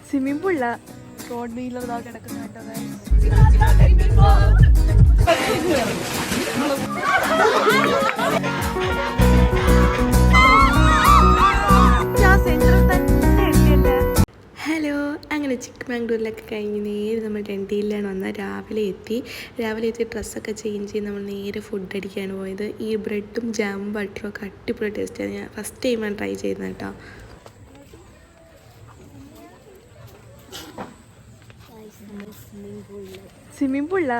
Swimming പൂളില road wheeler കിടക്കുന്ന കേട്ടോ. Hello, അങ്ങനെ ചിക്കമംഗ്ലൂരിലൊക്കെ കഴിഞ്ഞ് നേരെ നമ്മൾ ഡണ്ടിയിലാണ് വന്നത്. രാവിലെ എത്തി ഡ്രസ്സൊക്കെ ചേഞ്ച് ചെയ്ത് നമ്മൾ നേരെ ഫുഡ് അടിക്കാണ് പോയത്. ഈ ബ്രെഡും ജാമും ബട്ടറും ഒക്കെ അടിപൊളി ടേസ്റ്റാണ്. ഞാൻ ഫസ്റ്റ് ടൈമാണ് ട്രൈ ചെയ്യുന്നത് കേട്ടോ. സ്വിമ്മിംഗ് പൂളില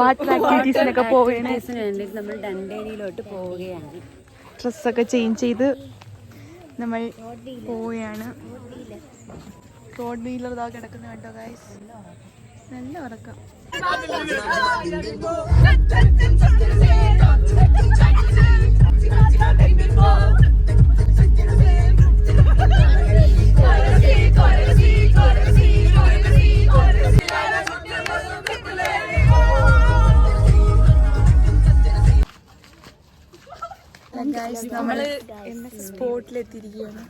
വാട്ടർ ആക്ടിവിറ്റീസിനൊക്കെ പോവുകയാണ്. നമ്മൾ ഡണ്ടേനിയിലോട്ട് പോവുകയാണ്. ഡ്രസ്സൊക്കെ ചേഞ്ച് ചെയ്ത് നമ്മൾ പോവുകയാണ്. റോഡ് വീലർ കിടക്കുന്ന കേട്ടോ ഗൈസ്. നല്ല ഉറക്കം. നമ്മള് സ്പോട്ടിലെത്തിയിരിക്കുകയാണ്.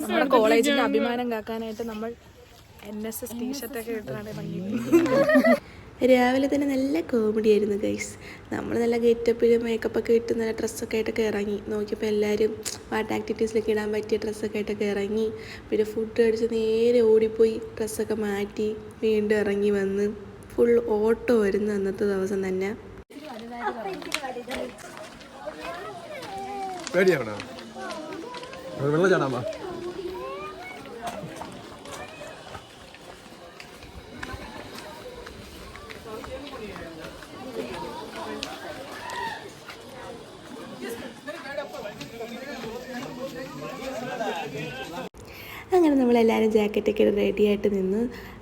നമ്മുടെ കോളേജിന്റെ അഭിമാനം കാക്കാനായിട്ട് നമ്മൾ NSS ടീഷർട്ടൊക്കെ ഇട്ടാണ് ഭംഗി. രാവിലെ തന്നെ നല്ല കോമഡി ആയിരുന്നു ഗൈസ്. നമ്മൾ നല്ല ഗെറ്റപ്പിലും മേക്കപ്പൊക്കെ ഇട്ട് നല്ല ഡ്രസ്സൊക്കെ ആയിട്ടൊക്കെ ഇറങ്ങി. നോക്കിയപ്പോൾ എല്ലാവരും വാട്ടർ ആക്ടിവിറ്റീസിലൊക്കെ ഇടാൻ പറ്റിയ ഡ്രസ്സൊക്കെ ആയിട്ടൊക്കെ ഇറങ്ങി. പിന്നെ ഫുഡ് കഴിച്ച് നേരെ ഓടിപ്പോയി ഡ്രസ്സൊക്കെ മാറ്റി വീണ്ടും ഇറങ്ങി വന്ന് ഫുൾ ഓട്ടോ വരുന്ന അന്നത്തെ ദിവസം തന്നെ. പേടിയാണോ വെള്ളം ചാടാമോ? അങ്ങനെ നമ്മളെല്ലാവരും ജാക്കറ്റൊക്കെ റെഡി ആയിട്ട് നിന്ന്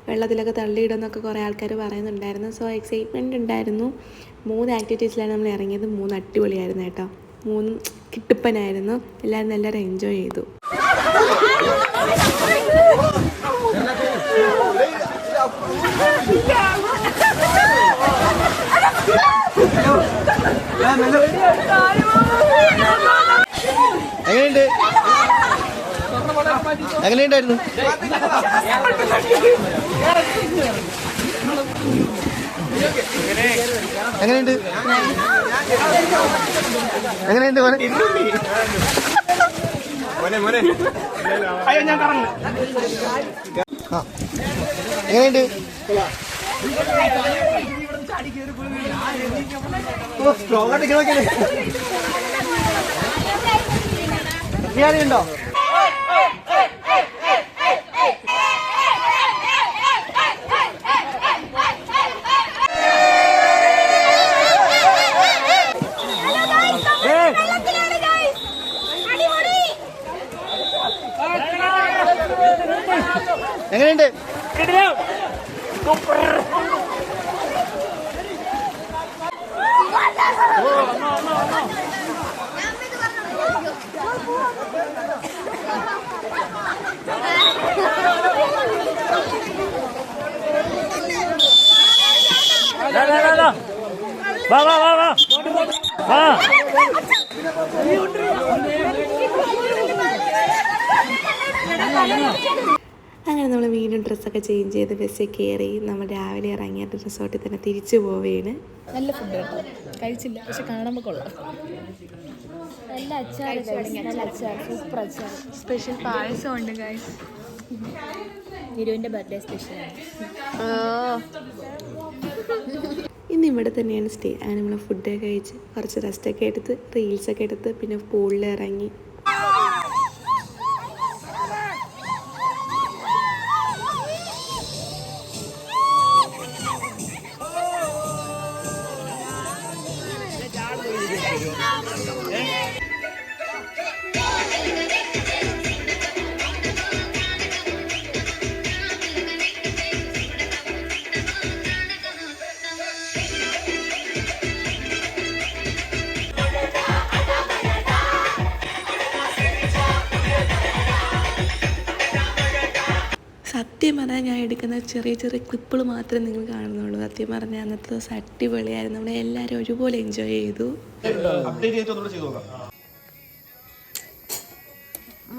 വെള്ളത്തിലൊക്കെ തള്ളിയിടുമെന്നൊക്കെ കുറേ ആൾക്കാർ പറയുന്നുണ്ടായിരുന്നു. സോ എക്സൈറ്റ്മെൻറ്റ് ഉണ്ടായിരുന്നു. 3 ആക്ടിവിറ്റീസിലാണ് നമ്മൾ ഇറങ്ങിയത്. 3 അടിപൊളിയായിരുന്നു കേട്ടോ. 3 കിട്ടുപ്പനായിരുന്നു. എല്ലാവരും നല്ലൊരു എൻജോയ് ചെയ്തു. എങ്ങനെയുണ്ട്? എങ്ങനെയുണ്ടായിരുന്നു? എങ്ങനെയുണ്ട്? എങ്ങനെയുണ്ട് എങ്ങനെയുണ്ട്? ഉണ്ടോ? എങ്ങനെയുണ്ട്? വാ വാ വാ വാ വാ. അങ്ങനെ നമ്മൾ വീണ്ടും ഡ്രസ്സൊക്കെ ചേഞ്ച് ചെയ്ത് ബസ്സിൽ കയറി നമ്മൾ രാവിലെ ഇറങ്ങിയ റിസോർട്ടിൽ തന്നെ തിരിച്ചു പോവുകയാണ്. നല്ല ഫുഡ് കേട്ടോ, കഴിച്ചില്ല പക്ഷെ കാണുമ്പോൾ കൊള്ളാം. നല്ല അച്ചാർ, സൂപ്പർ അച്ചാർ. സ്പെഷ്യൽ പായസം ഉണ്ട് ഗൈസ്. നിരുവിൻ്റെ ബർത്ത്ഡേ സ്പെഷ്യലാണ്. ഇന്ന് ഇവിടെ തന്നെയാണ് സ്റ്റേ. അങ്ങനെ നമ്മൾ ഫുഡൊക്കെ കഴിച്ച് കുറച്ച് റെസ്റ്റൊക്കെ എടുത്ത് റീൽസൊക്കെ എടുത്ത് പിന്നെ പൂളിൽ ഇറങ്ങി. സത്യം പറഞ്ഞാൽ ഞാൻ എടുക്കുന്ന ചെറിയ ചെറിയ ക്ലിപ്പുകൾ മാത്രമേ നിങ്ങൾ കാണുന്നുള്ളൂ. സത്യം പറഞ്ഞാൽ അന്നത്തെ ദിവസം അടിപൊളിയായിരുന്നു. നമ്മളെല്ലാവരും ഒരുപോലെ എൻജോയ് ചെയ്തു.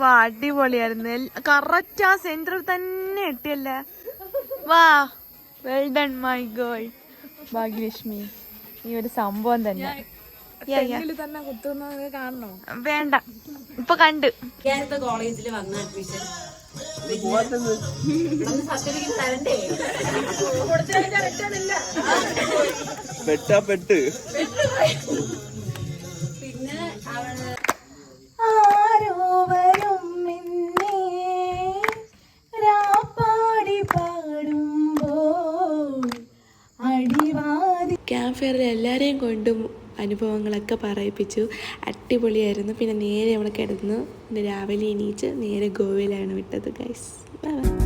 വാ അടിപൊളിയായിരുന്നു. കറക്റ്റ് ആ സെന്ററിൽ തന്നെ എത്തിയല്ലേ. വാ well done my girl Bhagyalakshmi. ഈ ഒരു സംഭവം തന്നെ തന്നെ കുത്തുന്നത് കാണണോ? വേണ്ട, ഇപ്പൊ കണ്ട്. കോളേജിൽ വന്ന അഡ്മിഷൻ പെട്ട് പിന്നെ ആരോവരും നിന്നെ രാപ്പാടി പാടുമ്പോൾ അടിവാതി. ക്യാമ്പ് ഫെയറിൽ എല്ലാവരെയും കൊണ്ടും അനുഭവങ്ങളൊക്കെ പറയിപ്പിച്ചു. അടിപൊളിയായിരുന്നു. പിന്നെ നേരെ നമ്മൾ കിടന്നു. പിന്നെ രാവിലെ എണീച്ച് നേരെ ഗോവയിലാണ് വിട്ടത് ഗൈസ്. Bye bye.